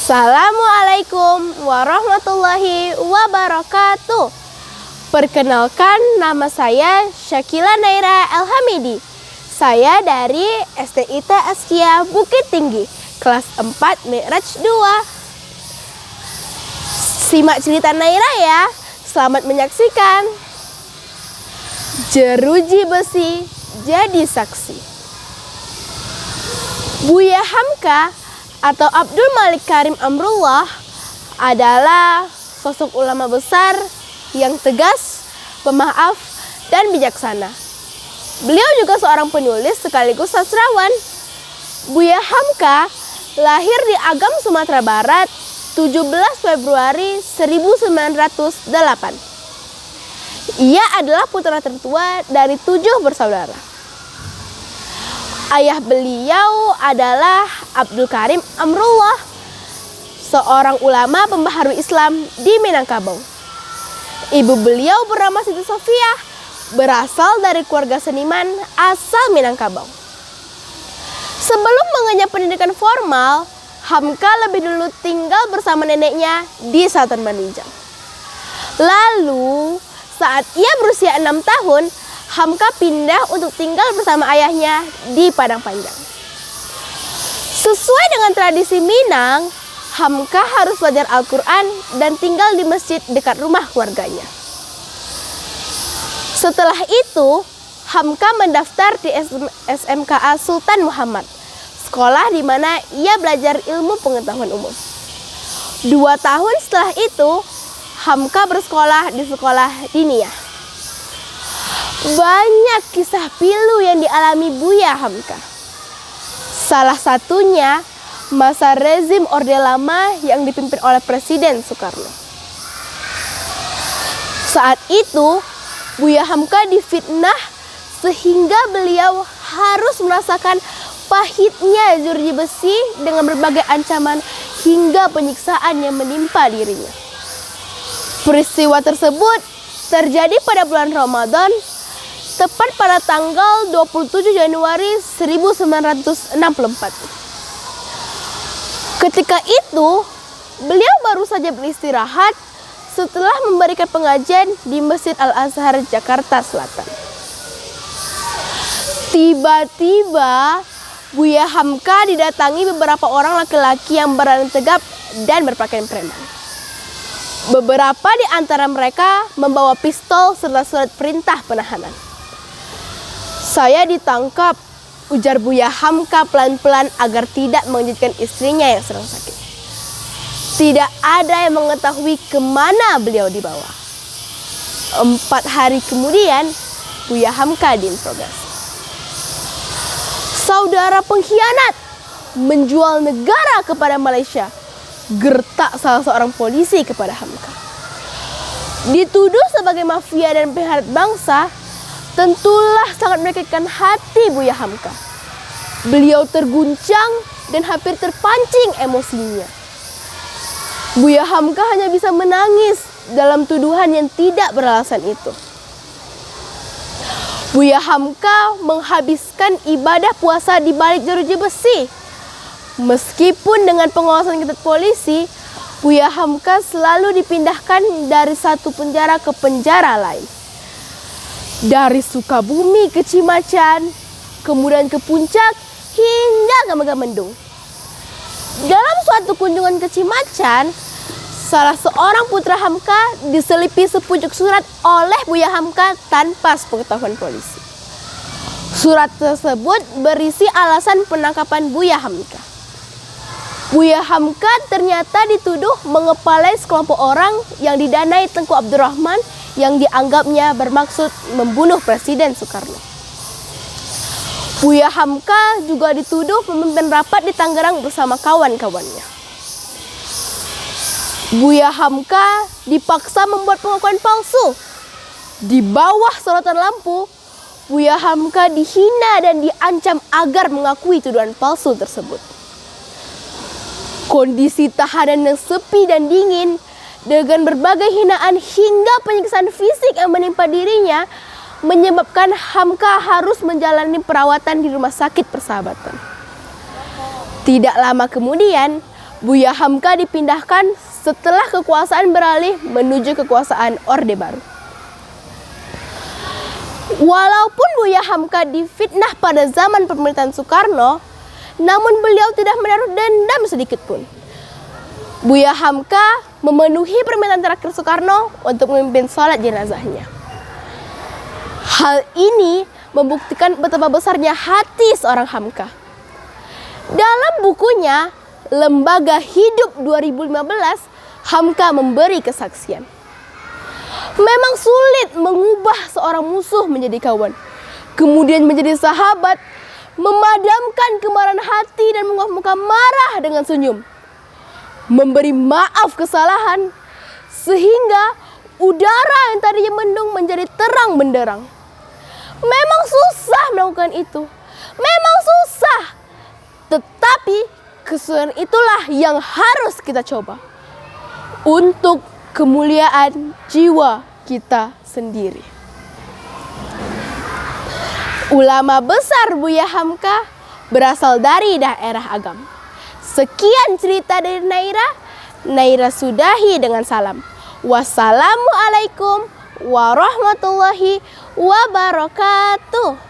Assalamualaikum warahmatullahi wabarakatuh. Perkenalkan, nama saya Syakila Naira Elhamidi. Saya dari STIT Askia Bukit Tinggi, kelas 4 Mi'raj 2. Simak cerita Naira ya. Selamat menyaksikan. Jeruji besi jadi saksi. Buya Hamka atau Abdul Malik Karim Amrullah adalah sosok ulama besar yang tegas, pemaaf, dan bijaksana. Beliau juga seorang penulis sekaligus sastrawan. Buya Hamka lahir di Agam, Sumatera Barat, 17 Februari 1908. Ia adalah putra tertua dari 7 bersaudara. Ayah beliau adalah Abdul Karim Amrullah, seorang ulama pembaharu Islam di Minangkabau. Ibu beliau bernama Siti Sofia, berasal dari keluarga seniman asal Minangkabau. Sebelum mengenyam pendidikan formal, Hamka lebih dulu tinggal bersama neneknya di Selatan Maninjau. Lalu, saat ia berusia 6 tahun, Hamka pindah untuk tinggal bersama ayahnya di Padang Panjang. Sesuai dengan tradisi Minang, Hamka harus belajar Al-Quran dan tinggal di masjid dekat rumah keluarganya. Setelah itu, Hamka mendaftar di SMKA Sultan Muhammad, sekolah di mana ia belajar ilmu pengetahuan umum. 2 tahun setelah itu, Hamka bersekolah di sekolah diniyah. Banyak kisah pilu yang dialami Buya Hamka. Salah satunya masa rezim Orde Lama yang dipimpin oleh Presiden Soekarno. Saat itu, Buya Hamka difitnah sehingga beliau harus merasakan pahitnya jeruji besi dengan berbagai ancaman hingga penyiksaan yang menimpa dirinya. Peristiwa tersebut terjadi pada bulan Ramadan, tepat pada tanggal 27 Januari 1964. Ketika itu, beliau baru saja beristirahat setelah memberikan pengajian di Masjid Al-Azhar, Jakarta Selatan. Tiba-tiba, Buya Hamka didatangi beberapa orang laki-laki yang berani tegap dan berpakaian preman. Beberapa di antara mereka membawa pistol serta surat perintah penahanan. "Saya ditangkap," ujar Buya Hamka pelan-pelan agar tidak mengejutkan istrinya yang sedang sakit. Tidak ada yang mengetahui kemana beliau dibawa. 4 hari kemudian, Buya Hamka diinterogasi. "Saudara pengkhianat, menjual negara kepada Malaysia," gertak salah seorang polisi kepada Hamka. Dituduh sebagai mafia dan pengkhianat bangsa, tentulah sangat menyakitkan hati Buya Hamka. Beliau terguncang dan hampir terpancing emosinya. Buya Hamka hanya bisa menangis dalam tuduhan yang tidak beralasan itu. Buya Hamka menghabiskan ibadah puasa di balik jeruji besi. Meskipun dengan pengawasan ketat polisi, Buya Hamka selalu dipindahkan dari satu penjara ke penjara lain. Dari Sukabumi ke Cimacan, kemudian ke Puncak, hingga ke Megamendung. Dalam suatu kunjungan ke Cimacan, salah seorang putra Hamka diselipi sepucuk surat oleh Buya Hamka tanpa sepengetahuan polisi. Surat tersebut berisi alasan penangkapan Buya Hamka. Buya Hamka ternyata dituduh mengepalai sekelompok orang yang didanai Tengku Abdurrahman yang dianggapnya bermaksud membunuh Presiden Soekarno. Buya Hamka juga dituduh memimpin rapat di Tangerang bersama kawan-kawannya. Buya Hamka dipaksa membuat pengakuan palsu. Di bawah sorotan lampu, Buya Hamka dihina dan diancam agar mengakui tuduhan palsu tersebut. Kondisi tahanan yang sepi dan dingin dengan berbagai hinaan hingga penyiksaan fisik yang menimpa dirinya menyebabkan Hamka harus menjalani perawatan di Rumah Sakit Persahabatan. Tidak lama kemudian, Buya Hamka dipindahkan setelah kekuasaan beralih menuju kekuasaan Orde Baru. Walaupun Buya Hamka difitnah pada zaman pemerintahan Soekarno, namun beliau tidak menaruh dendam sedikit pun. Buya Hamka memenuhi permintaan terakhir Soekarno untuk memimpin sholat jenazahnya. Hal ini membuktikan betapa besarnya hati seorang Hamka. Dalam bukunya Lembaga Hidup 2015, Hamka memberi kesaksian. Memang sulit mengubah seorang musuh menjadi kawan, kemudian menjadi sahabat, memadamkan kemarahan hati dan mengubah muka marah dengan senyum, memberi maaf kesalahan, sehingga udara yang tadinya mendung menjadi terang benderang. Memang susah melakukan itu, memang susah, tetapi kesulitan itulah yang harus kita coba untuk kemuliaan jiwa kita sendiri. Ulama besar Buya Hamka berasal dari daerah Agam. Sekian cerita dari Naira. Naira sudahi dengan salam. Wassalamualaikum warahmatullahi wabarakatuh.